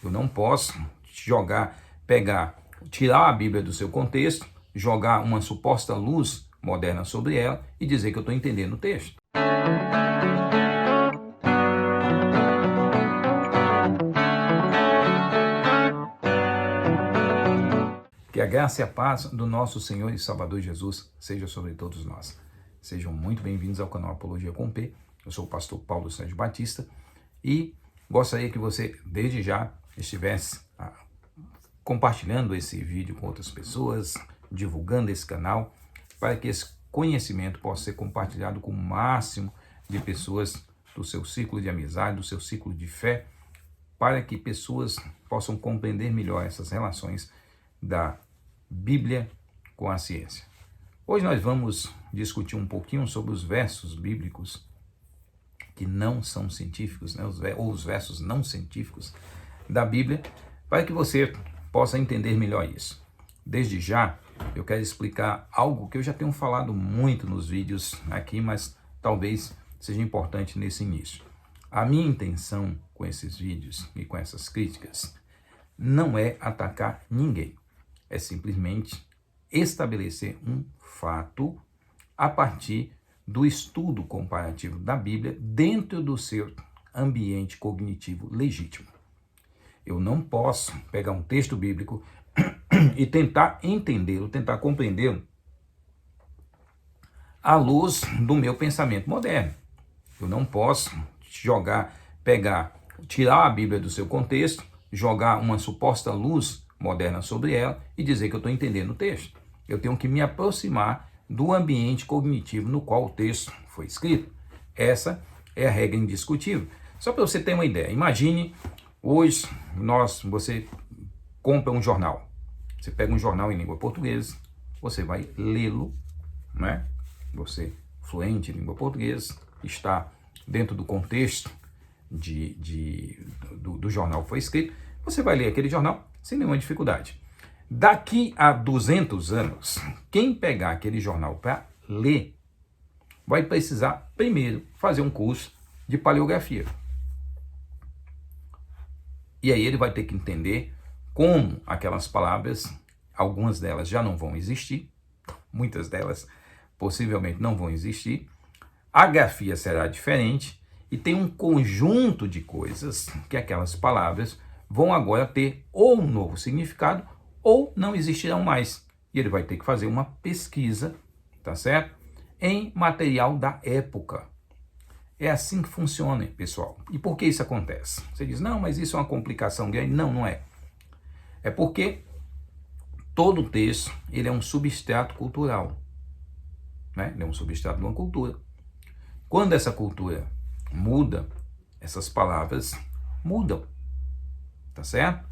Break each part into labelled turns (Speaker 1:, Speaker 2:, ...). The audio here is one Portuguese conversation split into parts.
Speaker 1: Eu não posso tirar a Bíblia do seu contexto, jogar uma suposta luz moderna sobre ela e dizer que eu estou entendendo o texto. Que a graça e a paz do nosso Senhor e Salvador Jesus seja sobre todos nós. Sejam muito bem-vindos ao canal Apologia com P. Eu sou o pastor Paulo Sérgio Batista e gostaria que você, desde já, estivesse compartilhando esse vídeo com outras pessoas, divulgando esse canal, para que esse conhecimento possa ser compartilhado com o máximo de pessoas do seu ciclo de amizade, do seu ciclo de fé, para que pessoas possam compreender melhor essas relações da Bíblia com a ciência. Hoje nós vamos discutir um pouquinho sobre os versos bíblicos que não são científicos, né? ou os versos não científicos da Bíblia, para que você possa entender melhor isso. Desde já, eu quero explicar algo que eu já tenho falado muito nos vídeos aqui, mas talvez seja importante nesse início. A minha intenção com esses vídeos e com essas críticas não é atacar ninguém. É simplesmente estabelecer um fato a partir do estudo comparativo da Bíblia dentro do seu ambiente cognitivo legítimo. Eu não posso pegar um texto bíblico e tentar entendê-lo, tentar compreendê-lo à luz do meu pensamento moderno. Eu não posso tirar a Bíblia do seu contexto, jogar uma suposta luz moderna sobre ela e dizer que eu estou entendendo o texto. Eu tenho que me aproximar do ambiente cognitivo no qual o texto foi escrito. Essa é a regra indiscutível. Só para você ter uma ideia, imagine hoje você compra um jornal. Você pega um jornal em língua portuguesa, você vai lê-lo, né? Você, fluente em língua portuguesa, está dentro do contexto do jornal que foi escrito, você vai ler aquele jornal sem nenhuma dificuldade. Daqui a 200 anos, quem pegar aquele jornal para ler, vai precisar primeiro fazer um curso de paleografia. E aí ele vai ter que entender como aquelas palavras, algumas delas já não vão existir, muitas delas possivelmente não vão existir, a grafia será diferente e tem um conjunto de coisas que aquelas palavras vão agora ter ou um novo significado ou não existirão mais. E ele vai ter que fazer uma pesquisa, tá certo? Em material da época. É assim que funciona, pessoal. E por que isso acontece? Você diz, não, mas isso é uma complicação grande. Não, não é. É porque todo texto, ele é um substrato cultural. Né? Ele é um substrato de uma cultura. Quando essa cultura muda, essas palavras mudam. Tá certo?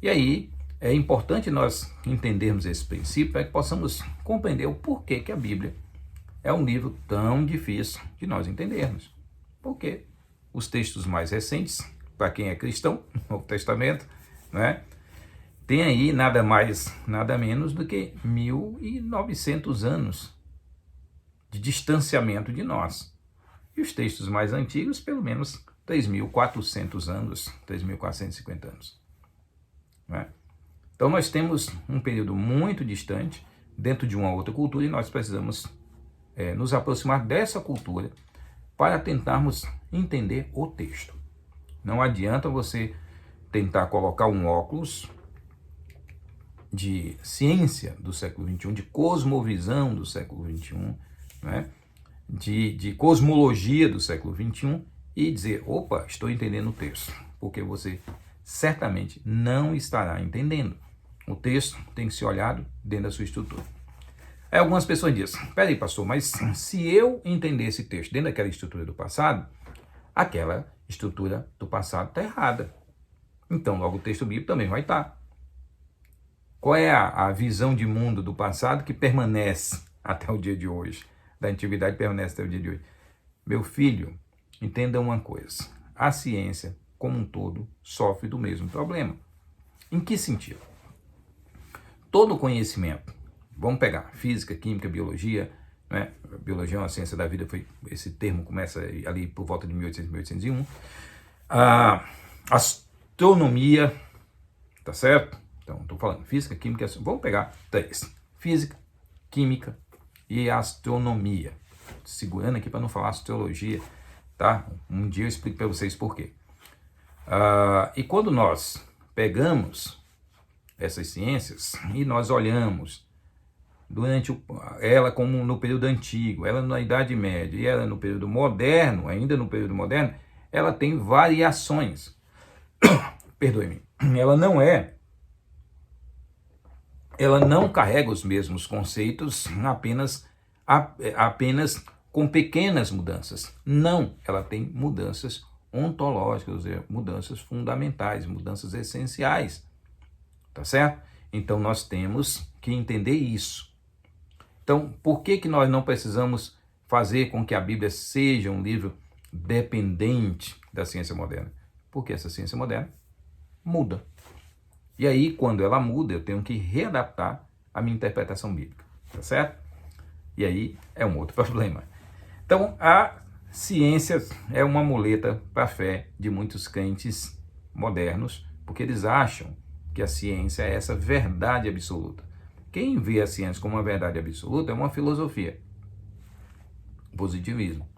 Speaker 1: E aí, é importante nós entendermos esse princípio para que possamos compreender o porquê que a Bíblia é um livro tão difícil de nós entendermos. Porque os textos mais recentes, para quem é cristão, no Novo Testamento, né, tem aí nada mais, nada menos do que 1.900 anos de distanciamento de nós. E os textos mais antigos, pelo menos 3.400 anos, 3.450 anos. Né? Então nós temos um período muito distante dentro de uma outra cultura e nós precisamos nos aproximar dessa cultura para tentarmos entender o texto. Não adianta você tentar colocar um óculos de ciência do século XXI, de cosmovisão do século XXI, né? de cosmologia do século XXI e dizer, opa, estou entendendo o texto, porque você certamente não estará entendendo. O texto tem que ser olhado dentro da sua estrutura. Aí algumas pessoas dizem, peraí, pastor, mas se eu entender esse texto dentro daquela estrutura do passado, aquela estrutura do passado está errada. Então, logo o texto bíblico também vai estar. Qual é a visão de mundo do passado que permanece até o dia de hoje? Da antiguidade permanece até o dia de hoje. Meu filho, entenda uma coisa. A ciência, como um todo, sofre do mesmo problema. Em que sentido? Todo conhecimento, vamos pegar física, química, biologia, né? Biologia é uma ciência da vida, esse termo começa ali por volta de 1800, 1801. astronomia, tá certo? Então, estou falando física, química, vamos pegar três: física, química e astronomia. Segurando aqui para não falar astrologia, tá? Um dia eu explico para vocês por quê. E quando nós pegamos essas ciências e nós olhamos durante ela como no período antigo, ela na Idade Média e ela no período moderno, ainda no período moderno, ela tem variações. Perdoe-me. Ela não carrega os mesmos conceitos apenas com pequenas mudanças. Não, ela tem mudanças ontológicas, mudanças fundamentais, mudanças essenciais. Tá certo? Então nós temos que entender isso. Então, por que nós não precisamos fazer com que a Bíblia seja um livro dependente da ciência moderna? Porque essa ciência moderna muda. E aí, quando ela muda, eu tenho que readaptar a minha interpretação bíblica, tá certo? E aí é um outro problema. Então, a ciência é uma muleta para a fé de muitos crentes modernos, porque eles acham que a ciência é essa verdade absoluta. Quem vê a ciência como uma verdade absoluta é uma filosofia. O positivismo,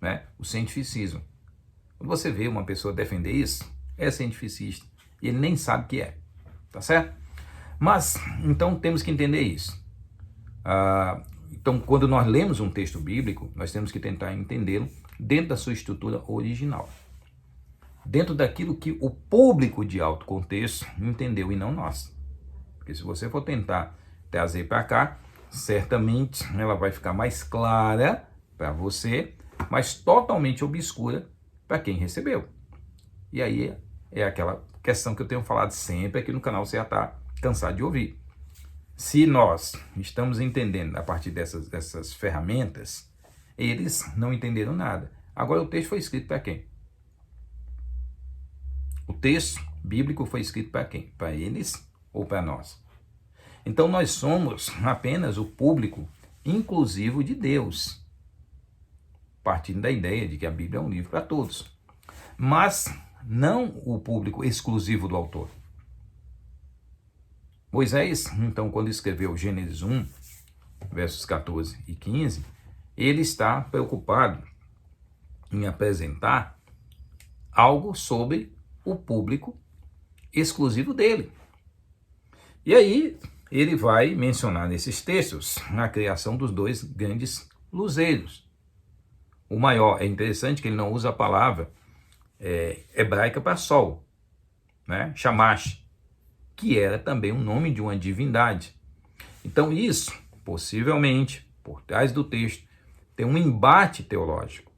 Speaker 1: né? O cientificismo. Quando você vê uma pessoa defender isso, é cientificista. E ele nem sabe o que é. Tá certo? Mas, então, temos que entender isso. Então, quando nós lemos um texto bíblico, nós temos que tentar entendê-lo dentro da sua estrutura original. Dentro daquilo que o público de alto contexto entendeu e não nós. Porque se você for tentar trazer para cá, certamente ela vai ficar mais clara para você, mas totalmente obscura para quem recebeu. E aí é aquela questão que eu tenho falado sempre aqui no canal, você já está cansado de ouvir. Se nós estamos entendendo a partir dessas ferramentas, eles não entenderam nada. Agora, o texto foi escrito para quem? O texto bíblico foi escrito para quem? Para eles ou para nós? Então, nós somos apenas o público inclusivo de Deus, partindo da ideia de que a Bíblia é um livro para todos, mas não o público exclusivo do autor. Moisés, então, quando escreveu Gênesis 1, versos 14 e 15, ele está preocupado em apresentar algo sobre o público exclusivo dele. E aí, ele vai mencionar nesses textos a criação dos dois grandes luzeiros. O maior, é interessante que ele não usa a palavra hebraica para sol, né? Shamash, que era também o nome de uma divindade. Então isso, possivelmente, por trás do texto, tem um embate teológico,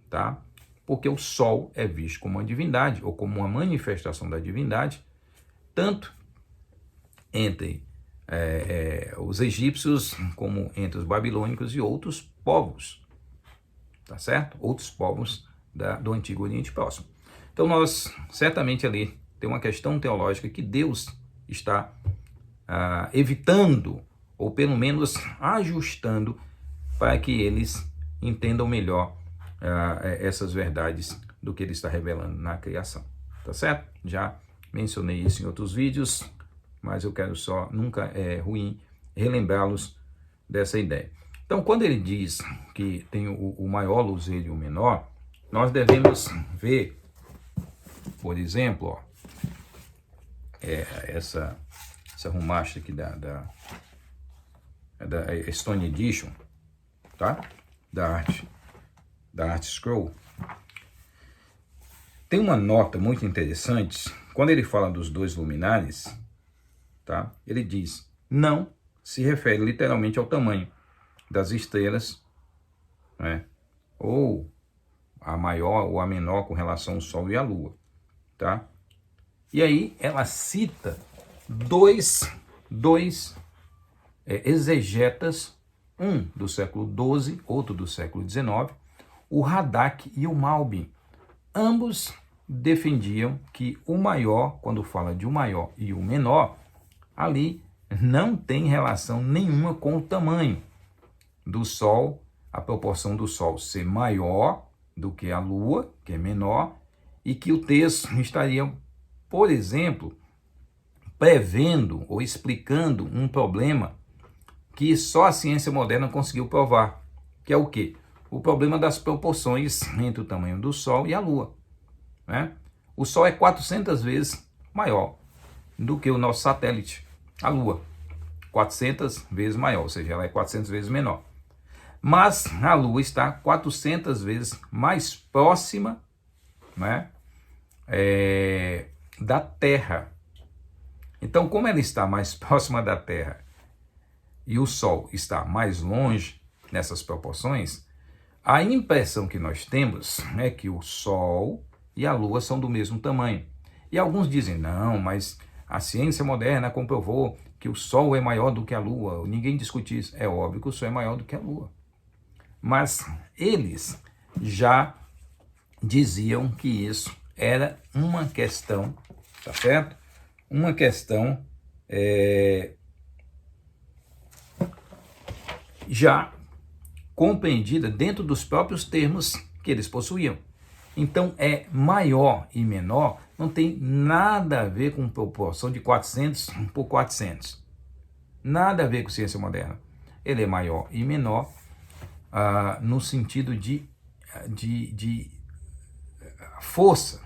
Speaker 1: tá? Porque o sol é visto como uma divindade, ou como uma manifestação da divindade, tanto entre os egípcios, como entre os babilônicos e outros povos, tá certo? Outros povos do Antigo Oriente Próximo. Então nós, certamente ali, tem uma questão teológica que Deus está evitando, ou pelo menos ajustando, para que eles entendam melhor essas verdades do que ele está revelando na criação, tá certo? Já mencionei isso em outros vídeos, mas eu quero só, nunca é ruim relembrá-los dessa ideia. Então, quando ele diz que tem o maior luzeiro e o menor, nós devemos ver, por exemplo, ó, essa remaster aqui da Stone Edition, tá? Da Art Scroll. Tem uma nota muito interessante, quando ele fala dos dois luminares, tá? Ele diz, não se refere literalmente ao tamanho das estrelas, né? Ou a maior ou a menor com relação ao Sol e à Lua, tá? E aí ela cita dois exegetas, um do século XII, outro do século XIX, o Radak e o Malbim. Ambos defendiam que o maior, quando fala de o maior e o menor, ali não tem relação nenhuma com o tamanho do Sol, a proporção do Sol ser maior do que a Lua, que é menor, e que o texto estaria por exemplo, prevendo ou explicando um problema que só a ciência moderna conseguiu provar, que é o quê? O problema das proporções entre o tamanho do Sol e a Lua, né? O Sol é 400 vezes maior do que o nosso satélite, a Lua. 400 vezes maior, ou seja, ela é 400 vezes menor. Mas a Lua está 400 vezes mais próxima, né, da Terra. Então, como ela está mais próxima da Terra e o Sol está mais longe nessas proporções, a impressão que nós temos é que o Sol e a Lua são do mesmo tamanho. E alguns dizem, não, mas a ciência moderna comprovou que o Sol é maior do que a Lua. Ninguém discute isso. É óbvio que o Sol é maior do que a Lua. Mas eles já diziam que isso era uma questão, tá certo? Uma questão já compreendida dentro dos próprios termos que eles possuíam. Então, maior e menor não tem nada a ver com proporção de 400 por 400. Nada a ver com ciência moderna. Ele é maior e menor no sentido de força,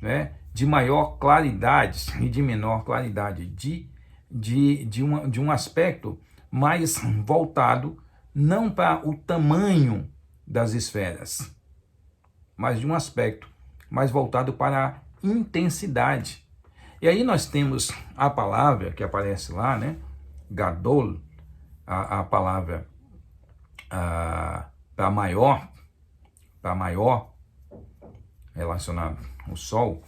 Speaker 1: né? De maior claridade e de menor claridade, de um aspecto mais voltado não para o tamanho das esferas, mas de um aspecto mais voltado para a intensidade. E aí nós temos a palavra que aparece lá, né? Gadol, a palavra para maior, relacionado ao Sol.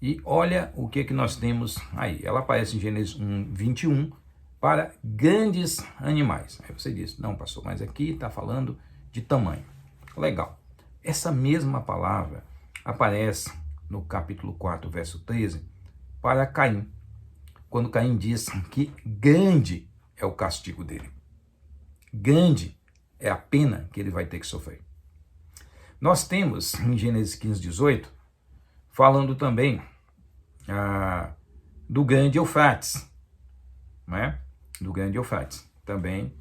Speaker 1: E olha o que nós temos aí. Ela aparece em Gênesis 1, 21, para grandes animais. Aí você diz, não, pastor, mas aqui está falando de tamanho. Legal. Essa mesma palavra aparece no capítulo 4, verso 13, para Caim, quando Caim diz que grande é o castigo dele. Grande é a pena que ele vai ter que sofrer. Nós temos em Gênesis 15, 18, falando também do grande Eufrates, né? Do grande Eufrates, também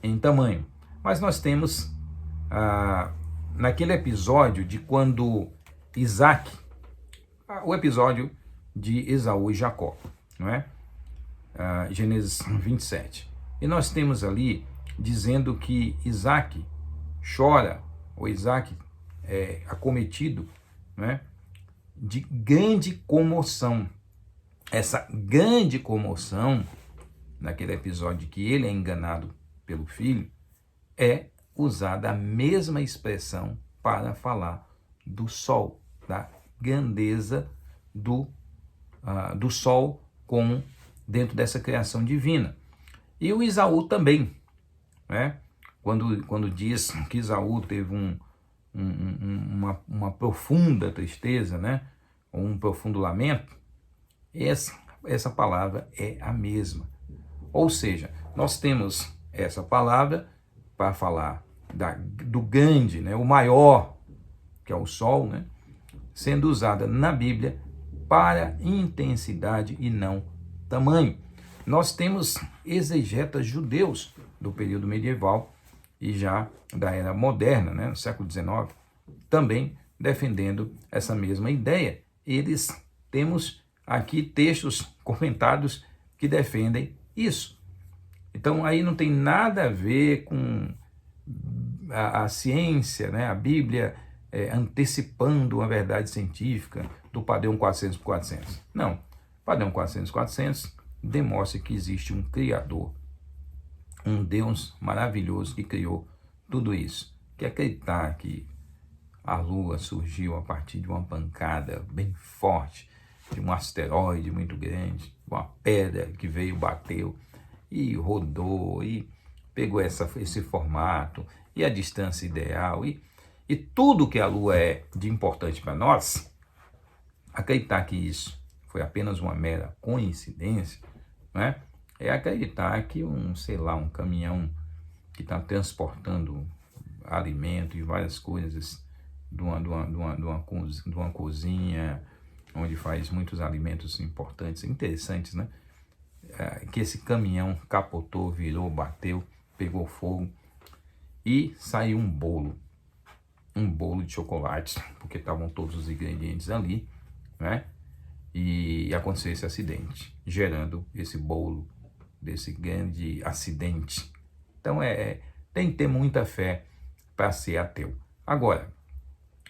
Speaker 1: em tamanho. Mas nós temos naquele episódio de quando Isaac, o episódio de Esaú e Jacó, não é? Gênesis 27. E nós temos ali dizendo que Isaac chora, ou Isaac é acometido, né, de grande comoção. Essa grande comoção, naquele episódio que ele é enganado pelo filho, é usada a mesma expressão para falar do Sol, da grandeza do Sol dentro dessa criação divina. E o Esaú também, né? Quando diz que Esaú teve uma profunda tristeza, né? Ou um profundo lamento, essa palavra é a mesma. Ou seja, nós temos essa palavra para falar do grande, né? O maior, que é o Sol, né? Sendo usada na Bíblia para intensidade e não tamanho. Nós temos exegetas judeus do período medieval e já da era moderna, né, no século XIX, também defendendo essa mesma ideia. Temos aqui textos comentados que defendem isso. Então aí não tem nada a ver com a ciência, né, a Bíblia antecipando uma verdade científica do padrão 400 por 400. Não, padrão 400 por 400 demonstra que existe um Criador, um Deus maravilhoso que criou tudo isso. Que acreditar que a Lua surgiu a partir de uma pancada bem forte, de um asteroide muito grande, uma pedra que veio, bateu e rodou e pegou esse formato e a distância ideal e tudo que a Lua é de importante para nós, acreditar que isso foi apenas uma mera coincidência, né? É acreditar que um caminhão que está transportando alimento e várias coisas de uma cozinha onde faz muitos alimentos importantes, interessantes, né? Que esse caminhão capotou, virou, bateu, pegou fogo e saiu um bolo de chocolate, porque estavam todos os ingredientes ali, né? E aconteceu esse acidente, gerando esse bolo, desse grande acidente. Então tem que ter muita fé para ser ateu. Agora,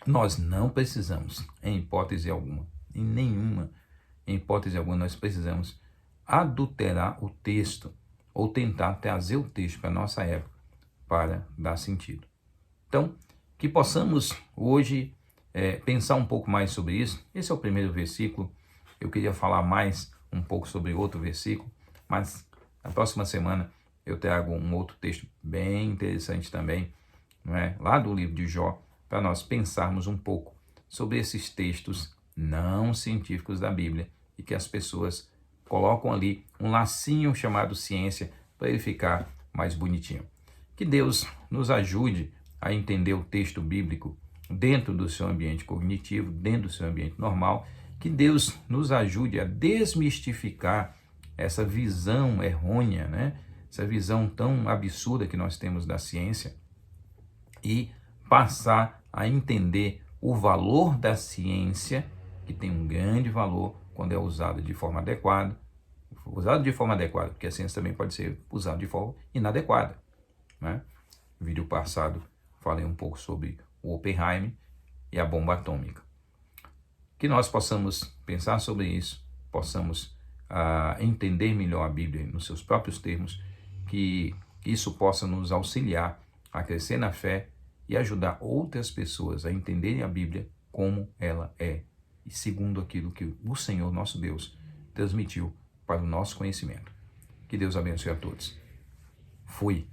Speaker 1: nós não precisamos, em hipótese alguma, em hipótese alguma, nós precisamos adulterar o texto ou tentar trazer o texto para a nossa época para dar sentido. Então, que possamos hoje pensar um pouco mais sobre isso. Esse é o primeiro versículo. Eu queria falar mais um pouco sobre outro versículo, mas na próxima semana eu trago um outro texto bem interessante também, não é? Lá do livro de Jó, para nós pensarmos um pouco sobre esses textos não científicos da Bíblia e que as pessoas colocam ali um lacinho chamado ciência para ele ficar mais bonitinho. Que Deus nos ajude a entender o texto bíblico dentro do seu ambiente cognitivo, dentro do seu ambiente normal. Que Deus nos ajude a desmistificar essa visão errônea, né? Essa visão tão absurda que nós temos da ciência e passar a entender o valor da ciência, que tem um grande valor quando é usado de forma adequada. Usado de forma adequada, porque a ciência também pode ser usada de forma inadequada, né? No vídeo passado falei um pouco sobre o Oppenheimer e a bomba atômica. Que nós possamos pensar sobre isso, possamos entender melhor a Bíblia nos seus próprios termos, que isso possa nos auxiliar a crescer na fé e ajudar outras pessoas a entenderem a Bíblia como ela é, e segundo aquilo que o Senhor, nosso Deus, transmitiu para o nosso conhecimento. Que Deus abençoe a todos. Fui.